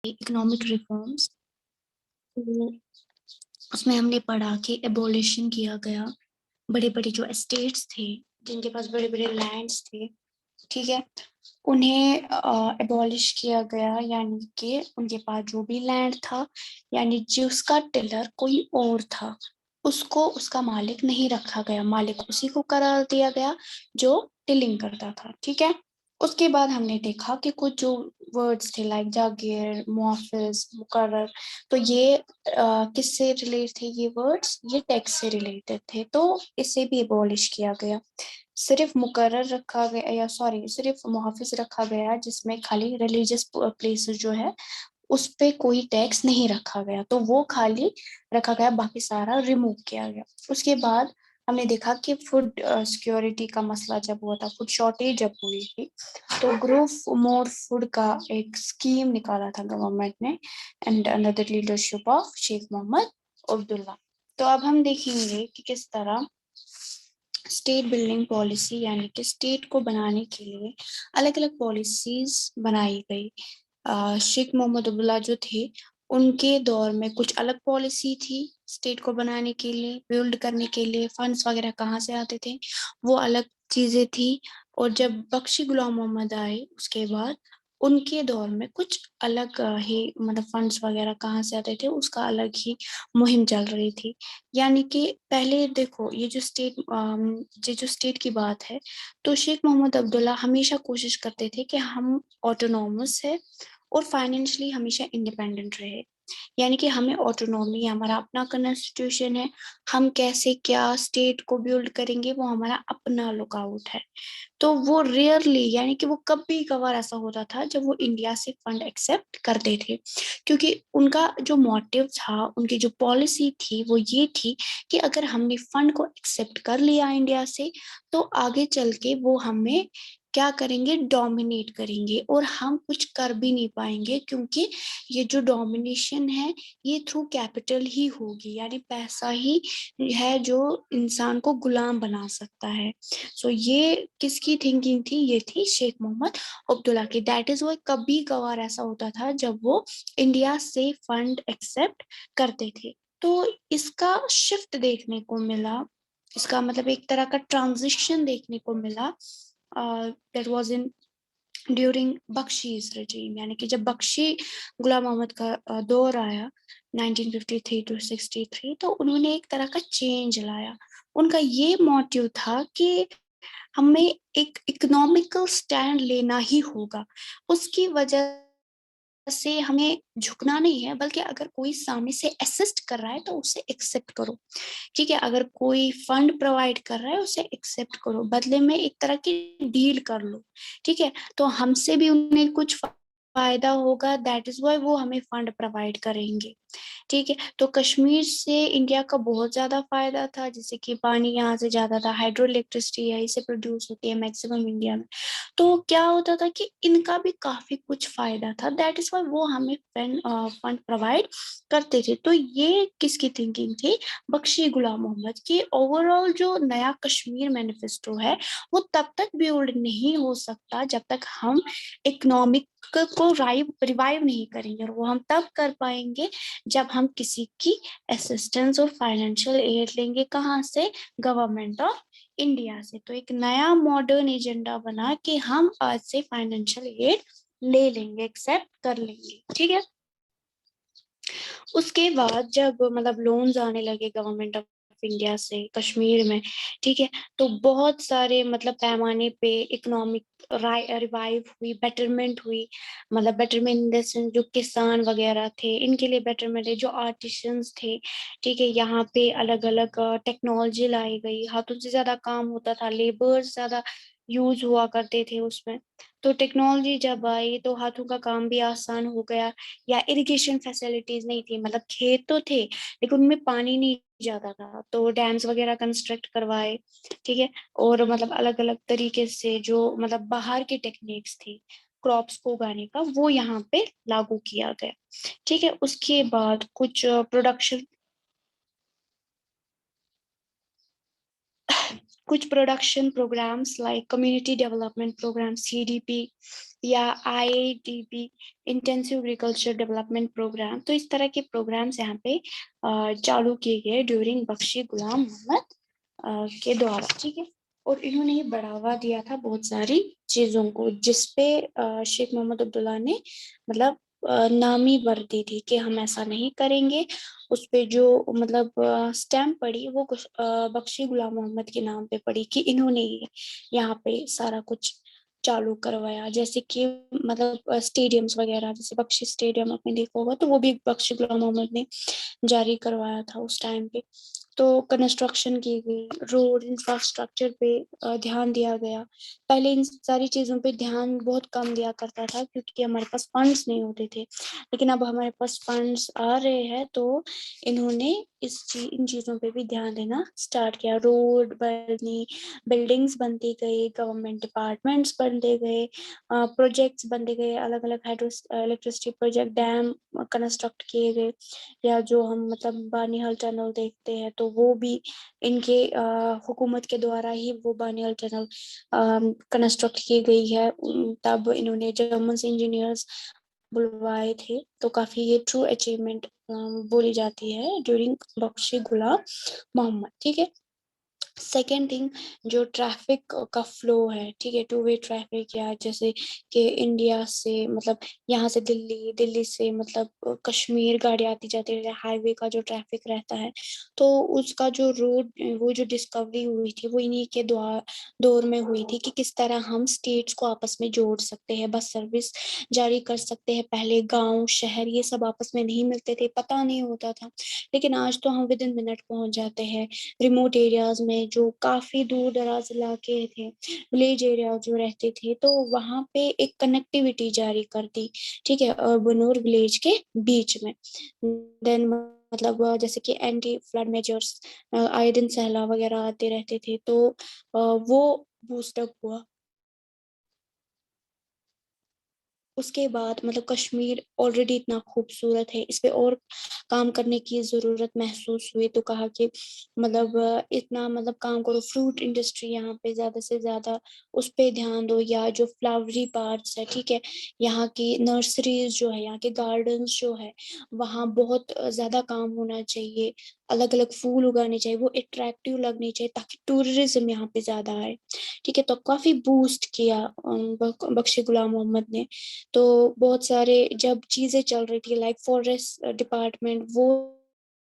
Economic reforms, तो उसमें हमने पढ़ा कि एबॉलिशन किया गया बड़े बड़े जो एस्टेट्स थे, जिनके पास बड़े बड़े लैंड्स थे, ठीक है, उन्हें एबॉलिश किया गया, यानी कि उनके पास जो भी लैंड था, यानी जिसका टिलर कोई और था, उसको उसका मालिक नहीं रखा गया, मालिक उसी को करार दिया गया जो टिलिंग करता था, ठीक है। उसके बाद हमने देखा कि कुछ जो वर्ड्स थे लाइक जागीर, मुआफिज, मुकर्रर, तो ये किससे रिलेटेड थे ये वर्ड्स? ये टैक्स से रिलेटेड थे, तो इसे भी एबॉलिश किया गया। सिर्फ मुकर्रर रखा गया, या सॉरी सिर्फ मुहाफिज रखा गया जिसमें खाली रिलीजियस प्लेसेस जो है उस पे कोई टैक्स नहीं रखा गया, तो वो खाली रखा गया, बाकी सारा रिमूव किया गया। उसके बाद हमने देखा कि फूड सिक्योरिटी का मसला जब हुआ था, फूड शॉर्टेज जब हुई थी, तो ग्रो मोर फूड का एक स्कीम निकाला था गवर्नमेंट ने, and under the leadership of Sheikh Mohammad Abdullah. तो अब हम देखेंगे कि किस तरह स्टेट बिल्डिंग पॉलिसी, यानी कि स्टेट को बनाने के लिए अलग अलग पॉलिसीज बनाई गई। शेख मोहम्मद अब्दुल्ला जो थे, उनके दौर में कुछ अलग पॉलिसी थी स्टेट को बनाने के लिए, बिल्ड करने के लिए, फंड्स वगैरह कहाँ से आते थे, वो अलग चीजें थी। और जब बख्शी गुलाम मोहम्मद आए उसके बाद, उनके दौर में कुछ अलग ही मतलब फंड्स वगैरह कहाँ से आते थे उसका अलग ही मुहिम चल रही थी। यानी कि पहले देखो, ये जो स्टेट की बात है, तो शेख मोहम्मद अब्दुल्ला हमेशा कोशिश करते थे कि हम ऑटोनॉमस है और फाइनेंशियली हमेशा इंडिपेंडेंट रहे, यानी कि हमें ऑटोनॉमी, हमारा अपना कॉन्स्टिट्यूशन है, हम कैसे क्या स्टेट को बिल्ड करेंगे वो हमारा अपना लुकआउट है। तो वो रेयरली, यानी कि वो कभी कभार ऐसा होता था जब वो इंडिया से फंड एक्सेप्ट करते थे, क्योंकि उनका जो मोटिव था, उनकी जो पॉलिसी थी वो ये थी कि अगर हमने फंड को एक्सेप्ट कर लिया इंडिया से, तो आगे चल के वो हमें क्या करेंगे, डोमिनेट करेंगे, और हम कुछ कर भी नहीं पाएंगे, क्योंकि ये जो डोमिनेशन है ये थ्रू कैपिटल ही होगी, यानी पैसा ही है जो इंसान को गुलाम बना सकता है। सो ये किसकी थिंकिंग थी? ये थी शेख मोहम्मद अब्दुल्ला की। दैट इज वाई कभी कभार ऐसा होता था जब वो इंडिया से फंड एक्सेप्ट करते थे, तो इसका शिफ्ट देखने को मिला, इसका मतलब एक तरह का ट्रांजिशन देखने को मिला, दैट वाज इन ड्यूरिंग बख्शीज रजीम, यानी कि जब बख्शी गुलाम मोहम्मद का दौर आया 1953 टू 63, तो उन्होंने एक तरह का चेंज लाया। उनका ये मोटिव था कि हमें एक इकोनॉमिकल स्टैंड लेना ही होगा, उसकी वजह से हमें झुकना नहीं है, बल्कि अगर कोई सामने से असिस्ट कर रहा है तो उसे एक्सेप्ट करो, ठीक है, अगर कोई फंड प्रोवाइड कर रहा है उसे एक्सेप्ट करो, बदले में एक तरह की डील कर लो, ठीक है, तो हमसे भी उन्हें कुछ फायदा होगा, दैट इज वाई वो हमें फंड प्रोवाइड करेंगे, ठीक है। तो कश्मीर से इंडिया का बहुत ज्यादा फायदा था, जैसे कि पानी यहाँ से जाता था, हाइड्रो इलेक्ट्रिसिटी यहीं से प्रोड्यूस होती है मैक्सिमम इंडिया में, तो क्या होता था कि इनका भी काफी कुछ फायदा था, दैट इज वाई वो हमें फंड प्रोवाइड करते थे। तो ये किसकी थिंकिंग थी? बख्शी गुलाम मोहम्मद की। ओवरऑल जो नया कश्मीर मैनिफेस्टो है वो तब तक बिल्ड नहीं हो सकता जब तक हम इकोनॉमिक को रिवाइव नहीं करेंगे, और वो हम तब कर पाएंगे जब हम किसी की असिस्टेंस और फाइनेंशियल एड लेंगे, कहाँ से? गवर्नमेंट ऑफ इंडिया से। तो एक नया मॉडर्न एजेंडा बना कि हम आज से फाइनेंशियल एड ले लेंगे, एक्सेप्ट कर लेंगे, ठीक है। उसके बाद जब मतलब लोन्स आने लगे गवर्नमेंट ऑफ इंडिया से कश्मीर में, ठीक है, तो बहुत सारे मतलब पैमाने पे इकोनॉमिक रिवाइव हुई, बेटरमेंट हुई, मतलब बेटरमेंट इन द सेंस जो किसान वगैरह थे इनके लिए बेटरमेंट है, जो आर्टिशंस थे, ठीक है, यहाँ पे अलग अलग टेक्नोलॉजी लाई गई, हाथों से ज्यादा काम होता था, लेबर्स ज्यादा यूज हुआ करते थे उसमें, तो टेक्नोलॉजी जब आई तो हाथों का काम भी आसान हो गया। या इरिगेशन फैसिलिटीज नहीं थी, मतलब खेत तो थे लेकिन उनमें पानी नहीं जाता था, तो डैम्स वगैरह कंस्ट्रक्ट करवाए, ठीक है, और मतलब अलग अलग तरीके से जो मतलब बाहर की टेक्निक्स थी क्रॉप्स को उगाने का वो यहाँ पे लागू किया गया, ठीक है। उसके बाद कुछ प्रोडक्शन कुछ production programs like community development program CDP या IADP intensive agriculture development program, तो इस तरह के प्रोग्राम्स यहाँ पे चालू किए गए ड्यूरिंग बख्शी गुलाम मोहम्मद के द्वारा, ठीक है। और इन्होंने ये बढ़ावा दिया था बहुत सारी चीजों को, जिसपे शेख मोहम्मद अब्दुल्ला ने मतलब नामी वर्दी थी कि हम ऐसा नहीं करेंगे। उस पे जो मतलब स्टैम्प पड़ी वो बख्शी गुलाम मोहम्मद के नाम पे पड़ी कि इन्होंने यहाँ पे सारा कुछ चालू करवाया। जैसे कि मतलब स्टेडियम्स वगैरह, जैसे बख्शी स्टेडियम आपने देखा होगा, तो वो भी बख्शी गुलाम मोहम्मद ने जारी करवाया था उस टाइम पे। तो कंस्ट्रक्शन की गई, रोड इंफ्रास्ट्रक्चर पे ध्यान दिया गया। पहले इन सारी चीजों पे ध्यान बहुत कम दिया करता था क्योंकि हमारे पास फंड्स नहीं होते थे, लेकिन अब हमारे पास फंड्स आ रहे हैं तो इन्होंने इन चीजों पे भी ध्यान देना स्टार्ट किया। रोड बनी, बिल्डिंग्स बनती गई, गवर्नमेंट डिपार्टमेंट्स बनते गए, प्रोजेक्ट्स बनते गए, अलग अलग hydro electricity project, dam construct किए गए, या जो हम मतलब बानीहाल टनल देखते हैं तो वो भी इनके हुकूमत के द्वारा ही वो बानीहाल टनल कंस्ट्रक्ट की गई है। तब इन्होंने जर्मन से इंजीनियर्स बुलवाए थे, तो काफी ये ट्रू अचीवमेंट बोली जाती है ड्यूरिंग बख्शी गुलाम मोहम्मद, ठीक है। सेकेंड थिंग, जो ट्रैफिक का फ्लो है, ठीक है, टू वे ट्रैफिक, या जैसे कि इंडिया से मतलब यहाँ से दिल्ली, दिल्ली से मतलब कश्मीर गाड़ी आती जाती है, हाईवे का जो ट्रैफिक रहता है, तो उसका जो रोड वो जो डिस्कवरी हुई थी वो इन्हीं के दौर में हुई थी कि किस तरह हम स्टेट्स को आपस में जोड़ सकते हैं, बस सर्विस जारी कर सकते हैं। पहले गांव शहर ये सब आपस में नहीं मिलते थे, पता नहीं होता था, लेकिन आज तो हम विद इन मिनट पहुंच जाते हैं। रिमोट एरियाज में जो काफी दूर दराज इलाके थे, विलेज एरिया जो रहते थे, तो वहां पे एक कनेक्टिविटी जारी कर दी, ठीक है, अर्बन और विलेज के बीच में। देन मतलब जैसे कि एंटी फ्लड मेजर्स, आए दिन सैलाब वगैरह आते रहते थे, तो वो बूस्टअप हुआ। उसके बाद मतलब कश्मीर ऑलरेडी इतना खूबसूरत है, इस पे और काम करने की जरूरत महसूस हुई, तो कहा कि मतलब इतना मतलब काम करो, फ्रूट इंडस्ट्री यहाँ पे ज्यादा से ज्यादा उस पे ध्यान दो, या जो फ्लावरी पार्ट्स है, ठीक है, यहाँ की नर्सरीज जो है, यहाँ के गार्डन्स जो है, वहाँ बहुत ज्यादा काम होना चाहिए, अलग अलग फूल उगाने चाहिए, वो अट्रैक्टिव लगने चाहिए ताकि टूरिज्म यहाँ पे ज्यादा आए, ठीक है। तो काफी बूस्ट किया बख्शी गुलाम मोहम्मद ने। तो बहुत सारे जब चीजें चल रही थी लाइक फॉरेस्ट डिपार्टमेंट वो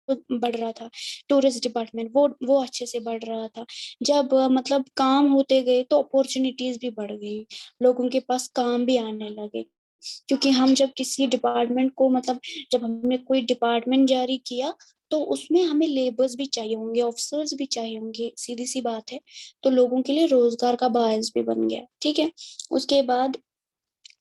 बढ़ रहा था, टूरिस्ट डिपार्टमेंट वो अच्छे से बढ़ रहा था। जब मतलब काम होते गए तो अपॉर्चुनिटीज भी बढ़ गई, लोगों के पास काम भी आने लगे, क्योंकि हम जब किसी डिपार्टमेंट को मतलब जब हमने कोई डिपार्टमेंट जारी किया तो उसमें हमें लेबर्स भी चाहिए होंगे, ऑफिसर्स भी चाहिए होंगे, सीधी सी बात है। तो लोगों के लिए रोजगार का बायस भी बन गया, ठीक है। उसके बाद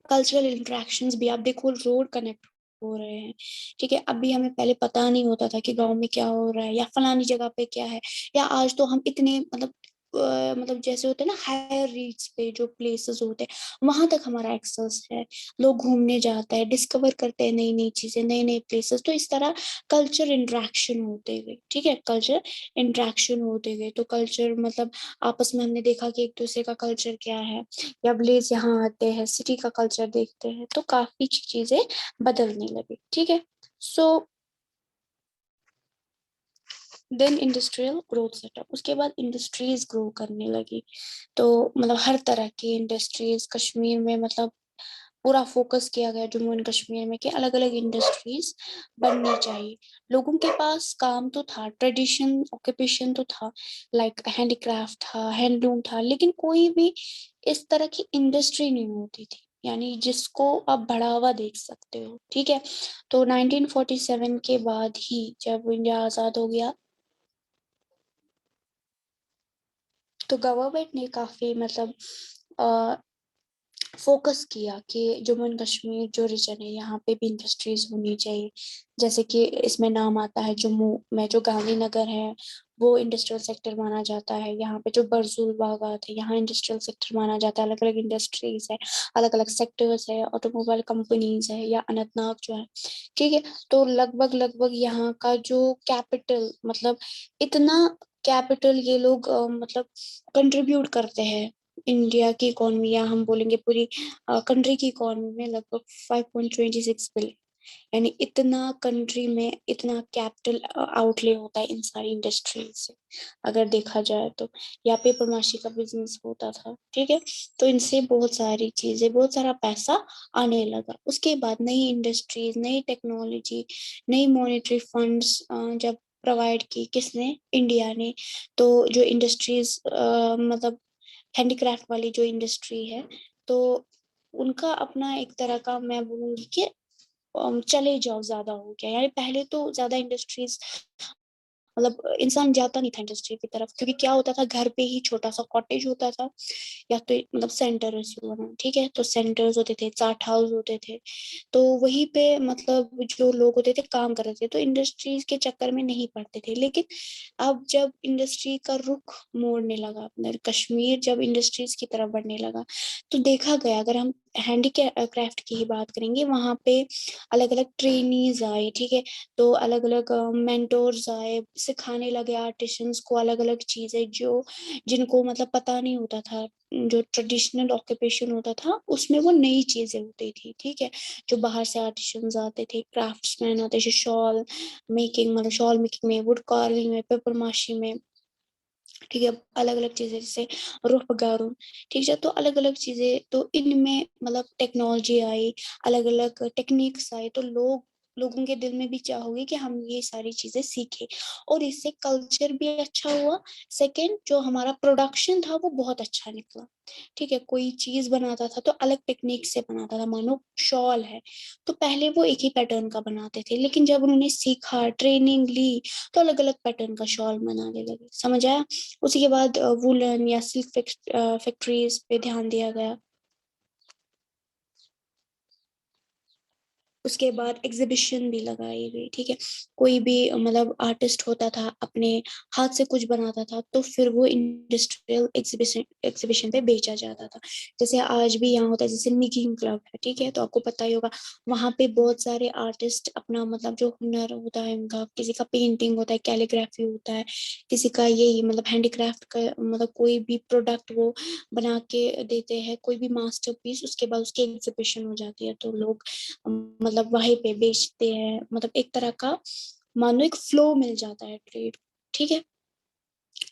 कल्चरल इंटरेक्शंस भी, आप देखो रोड कनेक्ट हो रहे हैं, ठीक है। अभी हमें पहले पता नहीं होता था कि गांव में क्या हो रहा है या फलानी जगह पे क्या है, या आज तो हम इतने मतलब मतलब जैसे होते हैं ना हायर रीच पे जो प्लेसेस होते हैं वहां तक हमारा एक्सेस है, लोग घूमने जाते हैं, डिस्कवर करते हैं नई नई चीजें, नए नए प्लेसेस, तो इस तरह कल्चर इंटरेक्शन होते गए, ठीक है, कल्चर इंटरेक्शन होते गए। तो कल्चर मतलब आपस में हमने देखा कि एक दूसरे का कल्चर क्या है, या विलेज यहाँ आते हैं, सिटी का कल्चर देखते हैं, तो काफी चीजें बदलने लगी, ठीक है। So then industrial growth setup, उसके बाद इंडस्ट्रीज ग्रो करने लगी। तो मतलब हर तरह की इंडस्ट्रीज कश्मीर में मतलब पूरा फोकस किया गया जम्मू एंड कश्मीर में कि अलग अलग इंडस्ट्रीज बननी चाहिए। लोगों के पास काम तो था, ट्रेडिशन ऑक्यूपेशन तो था, लाइक हैंडीक्राफ्ट था, हैंडलूम था, लेकिन कोई भी इस तरह की इंडस्ट्री नहीं होती थी, यानी जिसको आप बढ़ावा देख सकते हो, ठीक है। तो 1947 के बाद ही जब इंडिया आजाद हो गया तो गवर्नमेंट ने काफी मतलब फोकस किया कि जम्मू एंड कश्मीर जो रीजन है यहाँ पे भी इंडस्ट्रीज होनी चाहिए। जैसे कि इसमें नाम आता है जम्मू में जो गांधीनगर है वो इंडस्ट्रियल सेक्टर माना जाता है, यहाँ पे जो बरजूल बागात है यहाँ इंडस्ट्रियल सेक्टर माना जाता है, अलग अलग इंडस्ट्रीज है, अलग अलग सेक्टर्स है, ऑटोमोबाइल कंपनीज है, या अनंतनाग जो है, ठीक है। तो लगभग लगभग यहाँ का जो कैपिटल मतलब इतना कैपिटल ये लोग मतलब कंट्रीब्यूट करते हैं इंडिया की इकोनॉमी, या हम बोलेंगे पूरी कंट्री की इकोनॉमी में लगभग 5.26 बिलियन। यानी इतना कंट्री में इतना कैपिटल आउटले होता है इन सारी इंडस्ट्रीज से, अगर देखा जाए तो। या पेपर माशी का बिजनेस होता था, ठीक है। तो इनसे बहुत सारी चीजें, बहुत सारा पैसा आने लगा। उसके बाद नई इंडस्ट्रीज, नई टेक्नोलॉजी, नई मॉनेटरी फंड्स जब प्रोवाइड की, किसने? इंडिया ने। तो जो इंडस्ट्रीज मतलब हैंडीक्राफ्ट वाली जो इंडस्ट्री है, तो उनका अपना एक तरह का, मैं बोलूंगी कि चले जाओ ज्यादा हो गया। यानी पहले तो ज्यादा इंडस्ट्रीज, मतलब इंसान जाता नहीं था इंडस्ट्री की तरफ, क्योंकि क्या होता था, घर पे ही छोटा सा कॉटेज होता था, या तो मतलब सेंटर्स बना, ठीक है। तो सेंटर्स होते थे, चाट हाउस होते थे, तो वहीं पे मतलब जो लोग होते थे काम कर रहे थे, तो इंडस्ट्रीज के चक्कर में नहीं पड़ते थे। लेकिन अब जब इंडस्ट्री का रुख मोड़ने लगा अपना, कश्मीर जब इंडस्ट्रीज की तरफ बढ़ने लगा, तो देखा गया, अगर हम हैंडीक्राफ्ट की ही बात करेंगे, वहां पे अलग अलग ट्रेनीज आए, ठीक है। तो अलग अलग मेंटोर्स आए, सिखाने लगे आर्टिशंस को अलग अलग चीजें, जो जिनको मतलब पता नहीं होता था। जो ट्रेडिशनल ऑक्यूपेशन होता था उसमें वो नई चीजें होती थी, ठीक है। जो बाहर से आर्टिशंस आते थे, क्राफ्ट्समैन आते थे, शॉल मेकिंग, मतलब शॉल मेकिंग में, वुड कार्विंग में, पेपर माशी में, ठीक है। अलग अलग चीजें जैसे रूफ गारू, ठीक है। तो अलग अलग चीजें, तो इनमें मतलब टेक्नोलॉजी आई, अलग अलग टेक्निक्स आई, तो लोगों के दिल में भी चाहोगे कि हम ये सारी चीजें सीखें, और इससे कल्चर भी अच्छा हुआ। सेकंड, जो हमारा प्रोडक्शन था वो बहुत अच्छा निकला, ठीक है। कोई चीज बनाता था तो अलग टेक्निक से बनाता था, मानो शॉल है, तो पहले वो एक ही पैटर्न का बनाते थे, लेकिन जब उन्होंने सीखा, ट्रेनिंग ली, तो अलग अलग पैटर्न का शॉल बनाने लगे, समझ आया। उसी के बाद वुलन या सिल्क फैक्ट्रीज पे ध्यान दिया गया। उसके बाद एग्जीबिशन भी लगाई गई, ठीक है। कोई भी मतलब आर्टिस्ट होता था, अपने हाथ से कुछ बनाता था, तो फिर वो इंडस्ट्रियल एग्जीबिशन एग्जीबिशन पे बेचा जाता था। जैसे आज भी यहाँ होता है, जैसे निगीन क्लब है, ठीक है, तो आपको पता ही होगा। वहां पे बहुत सारे आर्टिस्ट अपना मतलब जो हुनर होता है उनका, किसी का पेंटिंग होता है, कैलीग्राफी होता है, किसी का यही मतलब हैंडीक्राफ्ट का, मतलब कोई भी प्रोडक्ट वो बना के देते हैं, कोई भी मास्टरपीस, उसके बाद उसकी एग्जीबिशन हो जाती है, तो लोग मतलब वहीं पे बेचते हैं। मतलब एक तरह का मानो एक फ्लो मिल जाता है ट्रेड, ठीक है।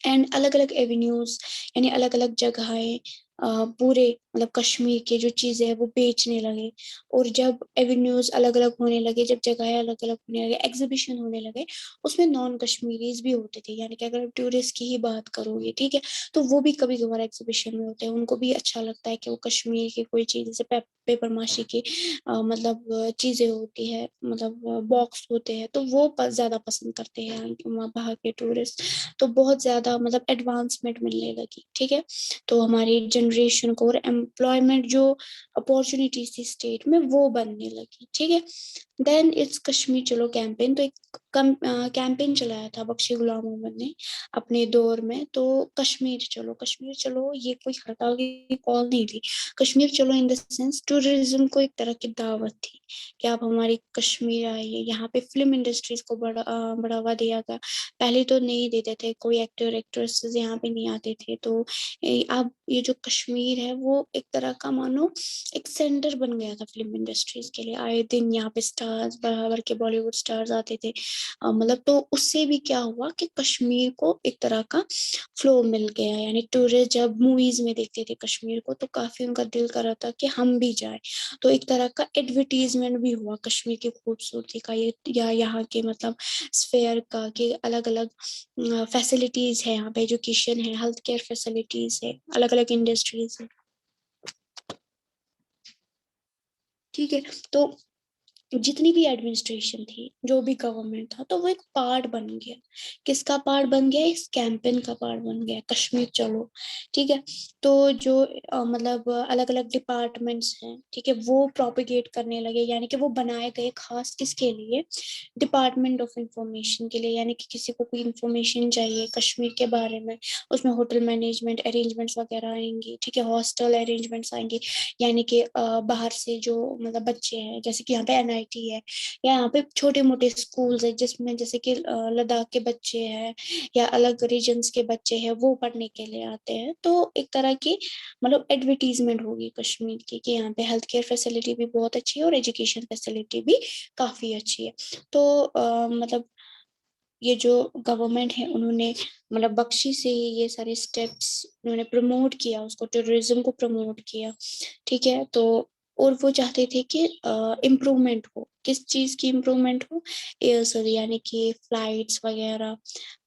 एंड अलग अलग एवेन्यूज, यानी अलग अलग जगहें पूरे मतलब कश्मीर के जो चीजें हैं वो बेचने लगे। और जब एवेन्यूज अलग अलग होने लगे, जब जगहें अलग अलग होने लगे, एग्जीबिशन होने लगे, उसमें नॉन कश्मीरीज भी होते थे। यानी कि अगर टूरिस्ट की ही बात करोगे, ठीक है, तो वो भी कभी कभार एग्जीबिशन में होते हैं। उनको भी अच्छा लगता है कि वो कश्मीर की कोई चीज, जैसे पेपर माशी की मतलब चीजें होती है, मतलब बॉक्स होते हैं, तो वो ज्यादा पसंद करते हैं वहाँ बाहर के टूरिस्ट। तो बहुत ज्यादा मतलब एडवांसमेंट मिलने लगी, ठीक है। तो हमारी जनरेशन को और एम्प्लॉयमेंट जो अपॉर्चुनिटीज थी स्टेट में वो बनने लगी, ठीक है। देन इट्स कश्मीर चलो कैंपेन, तो एक कैंपेन चलाया था बख्शी गुलाम मोहम्मद ने अपने दौर में। तो कश्मीर चलो, कश्मीर चलो, ये कोई हड़ताल की कॉल नहीं थी। कश्मीर चलो इन द सेंस टूरिज्म को एक तरह की दावत थी कि आप हमारी कश्मीर आइए। यहाँ पे फिल्म इंडस्ट्रीज को बढ़ावा दिया गया। पहले तो नहीं देते थे, कोई एक्टर एक्ट्रेसेस यहाँ पे नहीं आते थे। तो अब ये जो कश्मीर है वो एक तरह का मानो एक सेंटर बन गया था फिल्म इंडस्ट्रीज के लिए। आए दिन यहाँ पे स्टार्स, बराबर के बॉलीवुड स्टार्स आते थे। मतलब तो उससे भी क्या हुआ कि कश्मीर को एक तरह का फ्लो मिल गया। यानी टूरिस्ट जब मूवीज में देखते थे कश्मीर को, तो काफी उनका दिल कर रहा था कि हम भी जाए। तो एक तरह का एडवर्टीजमेंट भी हुआ कश्मीर की खूबसूरती का, ये या यहाँ के मतलब स्फेयर का, कि अलग अलग फैसिलिटीज है यहाँ पे, एजुकेशन है, हेल्थ केयर फैसिलिटीज है, अलग अलग इंडस्ट्रीज है, ठीक है। तो जितनी भी एडमिनिस्ट्रेशन थी, जो भी गवर्नमेंट था, तो वो एक पार्ट बन गया। किसका पार्ट बन गया? इस कैंपेन का पार्ट बन गया, कश्मीर चलो, ठीक है। तो जो मतलब अलग अलग डिपार्टमेंट्स हैं, ठीक है, वो प्रोपिगेट करने लगे। यानी कि वो बनाए गए खास किसके लिए? डिपार्टमेंट ऑफ इंफॉर्मेशन के लिए। यानी कि किसी को कोई इंफॉर्मेशन चाहिए कश्मीर के बारे में, उसमें होटल मैनेजमेंट अरेंजमेंट्स वगैरह आएंगी, ठीक है, हॉस्टल अरेंजमेंट्स आएंगी। यानी कि बाहर से जो मतलब बच्चे हैं, जैसे कि यहाँ पे सोसाइटी है, या यहाँ पे छोटे मोटे स्कूल्स है जिसमें जैसे कि लद्दाख के बच्चे हैं या अलग रीजन्स के बच्चे हैं, वो पढ़ने के लिए आते हैं। तो एक तरह की मतलब एडवर्टीजमेंट होगी कश्मीर की कि यहाँ पे हेल्थ केयर फैसिलिटी भी बहुत अच्छी है और एजुकेशन फैसिलिटी भी काफी अच्छी है। तो मतलब ये जो गवर्नमेंट है उन्होंने मतलब बख्शी से ही ये सारे स्टेप्स उन्होंने प्रमोट किया, उसको टूरिज्म को प्रमोट किया। ठीक है, तो और वो चाहते थे कि इम्प्रूवमेंट हो, किस चीज की इम्प्रूवमेंट हो, एयर सर यानी कि फ्लाइट्स वगैरह,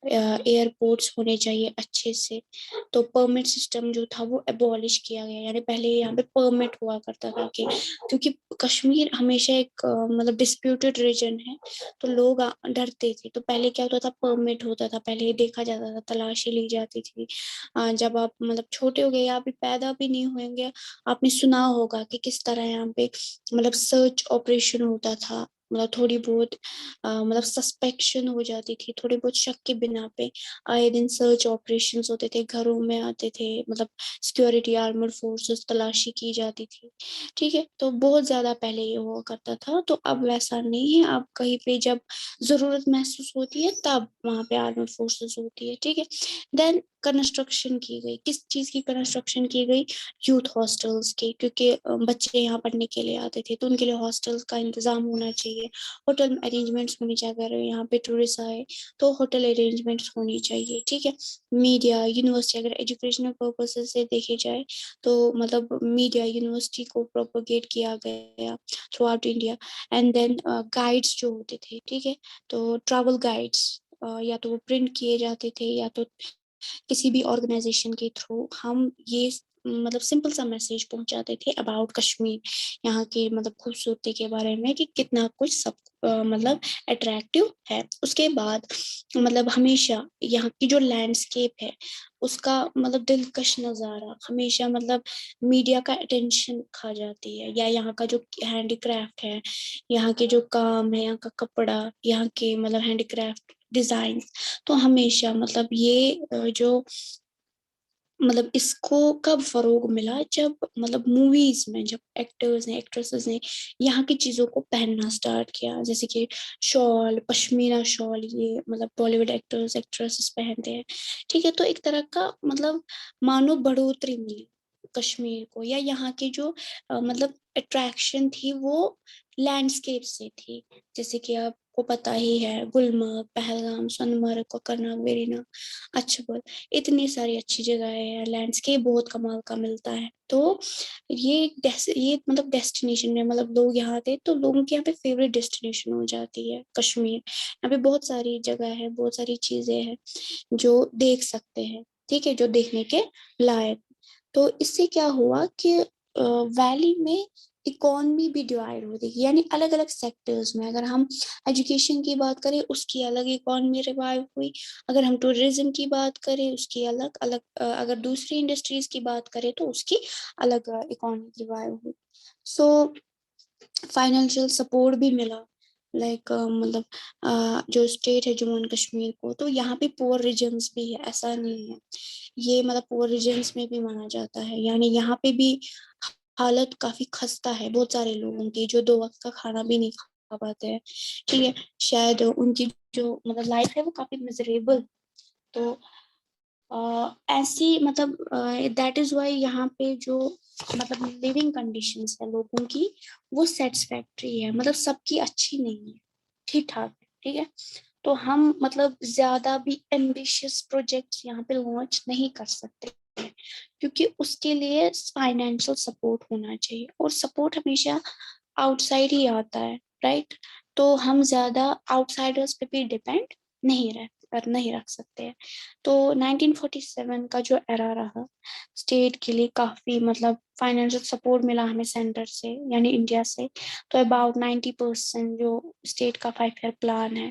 एयरपोर्ट्स होने चाहिए अच्छे से। तो परमिट सिस्टम जो था वो एबॉलिश किया गया, यानी पहले यहाँ पे परमिट हुआ करता था कि, क्योंकि कश्मीर हमेशा एक मतलब डिस्प्यूटेड रीजन है, तो लोग डरते थे। तो पहले क्या होता था, परमिट होता था, पहले देखा जाता था, तलाशी ली जाती थी। जब आप मतलब छोटे हो गए या अभी पैदा भी नहीं होंगे, आपने सुना होगा कि किस तरह यहाँ पे मतलब सर्च ऑपरेशन होता था। मतलब थोड़ी बहुत मतलब सस्पेक्शन हो जाती थी, थोड़ी बहुत शक के बिना पे आए दिन सर्च ऑपरेशंस होते थे, घरों में आते थे, मतलब सिक्योरिटी आर्मड फोर्सेस तलाशी की जाती थी। ठीक है, तो बहुत ज्यादा पहले ये हुआ करता था, तो अब वैसा नहीं है। अब कहीं पे जब जरूरत महसूस होती है तब वहां पे आर्मड फोर्सेस होती है। ठीक है, देन कंस्ट्रक्शन की गई, किस चीज की कंस्ट्रक्शन की गई, यूथ हॉस्टल्स की, क्योंकि बच्चे यहाँ पढ़ने के लिए आते थे तो उनके लिए हॉस्टल्स का इंतजाम होना चाहिए, होटल अरेंजमेंट्स होनी चाहिए। अगर यहाँ पे टूरिस्ट आए तो होटल अरेंजमेंट्स होनी चाहिए। ठीक है, मीडिया यूनिवर्सिटी, अगर एजुकेशनल पर्पसेस से देखे जाए तो मतलब मीडिया यूनिवर्सिटी को प्रोपोगेट किया गया throughout India. And then guides जो होते थे, ठीक है, तो ट्रैवल गाइड्स या तो वो प्रिंट किए जाते थे या तो किसी भी ऑर्गेनाइजेशन के थ्रू हम ये मतलब सिंपल सा मैसेज पहुंचाते थे अबाउट कश्मीर, यहाँ की मतलब खूबसूरती के बारे में कि कितना कुछ सब मतलब अट्रैक्टिव है। उसके बाद मतलब हमेशा यहाँ की जो लैंडस्केप है उसका मतलब दिलकश नज़ारा हमेशा मतलब मीडिया का अटेंशन खा जाती है, या यहाँ का जो हैंडीक्राफ्ट है, यहाँ के जो काम है, यहाँ का कपड़ा, यहाँ के मतलब हैंडीक्राफ्ट डिजाइन, तो हमेशा मतलब ये जो मतलब इसको कब फरोग मिला, जब मतलब मूवीज में जब एक्टर्स ने एक्ट्रेसेस ने यहाँ की चीजों को पहनना स्टार्ट किया, जैसे कि शॉल, पश्मीना शॉल, ये मतलब बॉलीवुड एक्टर्स एक्ट्रेसेस पहनते हैं। ठीक है, तो एक तरह का मतलब मानो बढ़ोतरी मिली कश्मीर को, या यहाँ की जो मतलब अट्रैक्शन थी वो लैंडस्केप से थी। जैसे कि आपको पता ही है, गुलमर्ग, पहलगाम, सोनमर्ग, कोकरनाग, वेरीनाग, अच्छा, इतनी सारी अच्छी जगह है, लैंडस्केप बहुत कमाल का मिलता है। तो ये मतलब डेस्टिनेशन है, मतलब लोग यहाँ आते तो लोगों की यहाँ पे फेवरेट डेस्टिनेशन हो जाती है कश्मीर। यहाँ पे बहुत सारी जगह है, बहुत सारी चीजें हैं जो देख सकते हैं। ठीक है, जो देखने के लायक। तो इससे क्या हुआ कि वैली में इकोनॉमी भी डिवाइड हो रही है, यानी अलग अलग सेक्टर्स में। अगर हम एजुकेशन की बात करें उसकी अलग इकोनॉमी रिवाइव हुई, अगर हम टूरिज्म की बात करें उसकी अलग अलग, अगर दूसरी इंडस्ट्रीज की बात करें तो उसकी अलग इकोनॉमी रिवाइव हुई। सो फाइनेंशियल सपोर्ट भी मिला, लाइक मतलब जो स्टेट है जम्मू एंड कश्मीर को, तो यहाँ पे पुअर रीजन्स भी है, ऐसा नहीं है, ये मतलब पुअर रीजन्स में भी माना जाता है। यानी यहाँ पे भी हालत काफी खस्ता है बहुत सारे लोगों की, जो दो वक्त का खाना भी नहीं खा पाते हैं। ठीक है, शायद उनकी जो मतलब लाइफ है वो काफी मिजरेबल। तो ऐसी मतलब दैट इज वाई यहाँ पे जो मतलब लिविंग कंडीशंस है लोगों की वो सेटिस्फैक्ट्री है, मतलब सबकी अच्छी नहीं है, ठीक ठाक है। ठीक है, तो हम मतलब ज्यादा भी एम्बिशियस प्रोजेक्ट्स यहाँ पे लॉन्च नहीं कर सकते, क्योंकि उसके लिए फाइनेंशियल सपोर्ट होना चाहिए, और सपोर्ट हमेशा आउटसाइड ही आता है, राइट। तो हम ज्यादा आउटसाइडर्स पे भी डिपेंड नहीं रख सकते हैं। तो 1947 का जो एरा रहा, स्टेट के लिए काफी मतलब फाइनेंशियल सपोर्ट मिला हमें सेंटर से यानी इंडिया से। तो अबाउट 90% जो स्टेट का 5 ईयर प्लान है,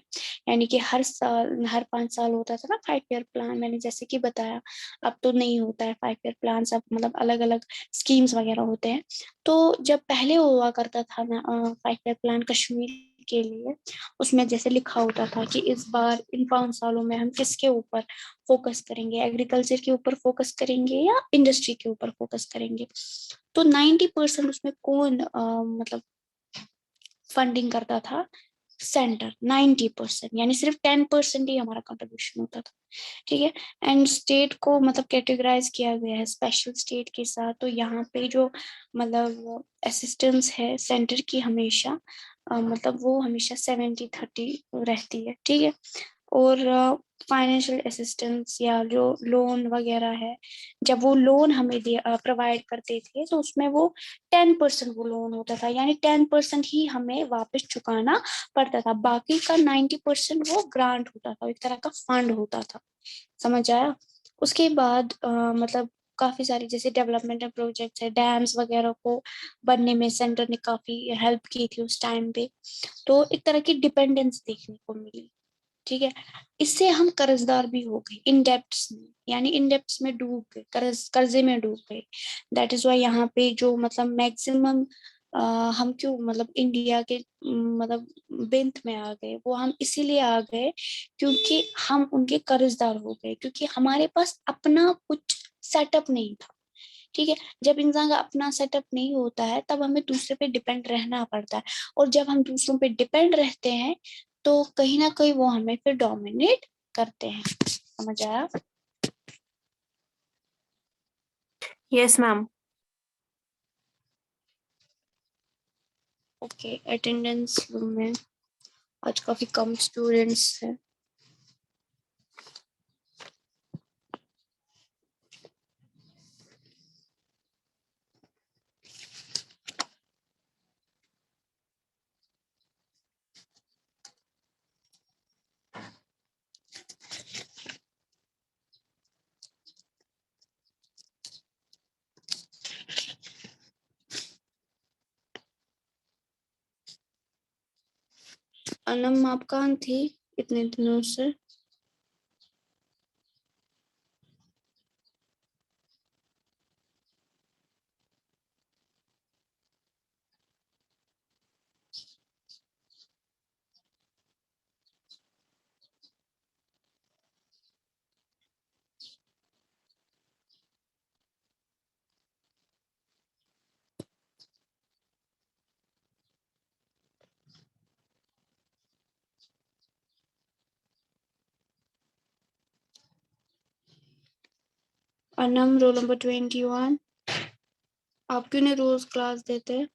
यानी कि हर साल हर 5 साल होता था ना 5 ईयर प्लान, मैंने जैसे कि बताया। अब तो नहीं होता है 5 ईयर प्लान, सब मतलब अलग अलग स्कीम्स वगैरह होते हैं। तो जब पहले हुआ करता था ना 5 ईयर प्लान कश्मीर के लिए, उसमें जैसे लिखा होता था कि इस बार इन 5 सालों में हम किसके ऊपर फोकस करेंगे, एग्रीकल्चर के ऊपर फोकस करेंगे या इंडस्ट्री के ऊपर फोकस करेंगे। तो 90% उसमें कौन मतलब फंडिंग करता था सेंटर 90%, यानी सिर्फ 10% ही हमारा कंट्रीब्यूशन होता था। ठीक है। एंड स्टेट को मतलब कैटेगराइज किया गया है स्पेशल स्टेट के साथ। तो यहाँ पे जो मतलब असिस्टेंस है सेंटर की हमेशा मतलब वो हमेशा 70-30 रहती है। ठीक है। और फाइनेंशियल असिस्टेंस या जो लोन वगैरह है, जब वो लोन हमें प्रोवाइड करते थे तो उसमें वो 10% वो लोन होता था, यानी 10% ही हमें वापस चुकाना पड़ता था, बाकी का 90% वो ग्रांट होता था, एक तरह का फंड होता था। समझ आया। उसके बाद मतलब काफी सारी जैसे डेवलपमेंटल प्रोजेक्ट्स है, डैम्स वगैरह को बनने में सेंटर ने काफी हेल्प की थी उस टाइम पे। तो एक तरह की डिपेंडेंस देखने को मिली। ठीक है। इससे हम कर्जदार भी हो गए इन डेप्ट्स में, यानी इन डेप्ट्स में डूब गए, कर्जे में डूब गए। दैट इज वाई यहाँ पे जो मतलब मैक्सिमम हम क्यों मतलब इंडिया के मतलब बेंत में आ गए, वो हम इसीलिए आ गए क्योंकि हम उनके कर्जदार हो गए, क्योंकि हमारे पास अपना कुछ सेटअप नहीं था। ठीक है। जब इंसान का अपना सेटअप नहीं होता है तब हमें दूसरे पे डिपेंड रहना पड़ता है, और जब हम दूसरों पे डिपेंड रहते हैं तो कहीं ना कहीं वो हमें फिर डोमिनेट करते हैं। समझ आया। Yes ma'am. Okay. Attendance room में आज काफी कम स्टूडेंट्स हैं। अनम आप कहाँ थी इतने दिनों से? Anam roll number 21। आप क्यों नहीं रोज क्लास देते?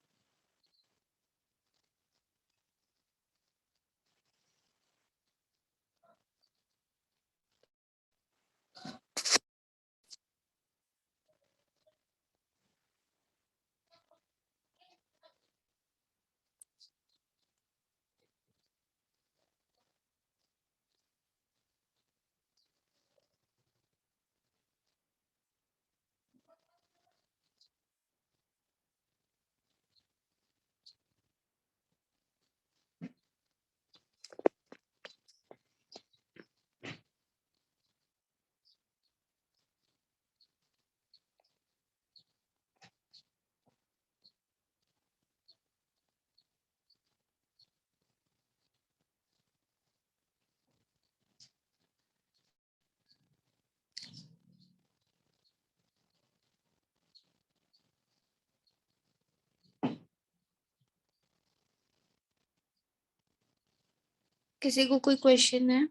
किसी को कोई क्वेश्चन है?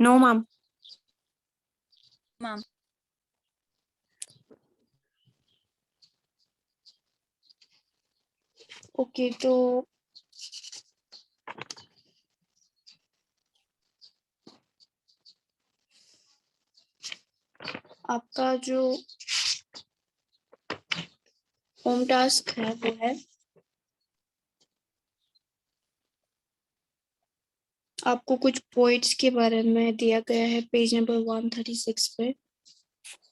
No ma'am. मैम। ओके। तो आपका जो होम टास्क है वो है आपको कुछ पोइट्स के बारे में दिया गया है पेज नंबर 136 पे,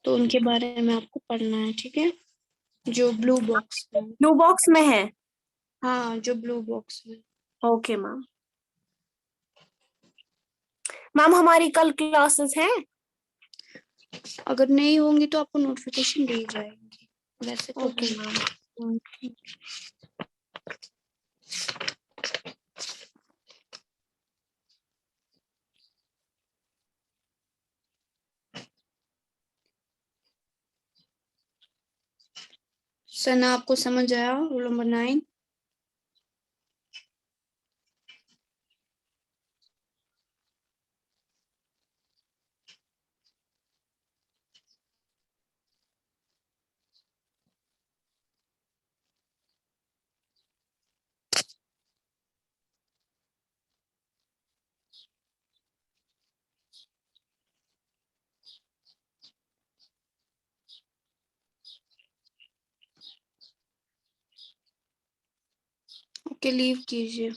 तो उनके बारे में आपको पढ़ना है। ठीक है। जो ब्लू बॉक्स में। ब्लू बॉक्स में है। हाँ, जो ब्लू बॉक्स में। Okay ma'am. मैम हमारी कल क्लासेस हैं? अगर नहीं होंगी तो आपको नोटिफिकेशन दी जाएगी, वैसे तो ओके मैम। सना आपको समझ आया रोल नंबर 9? के लीव कीजिए।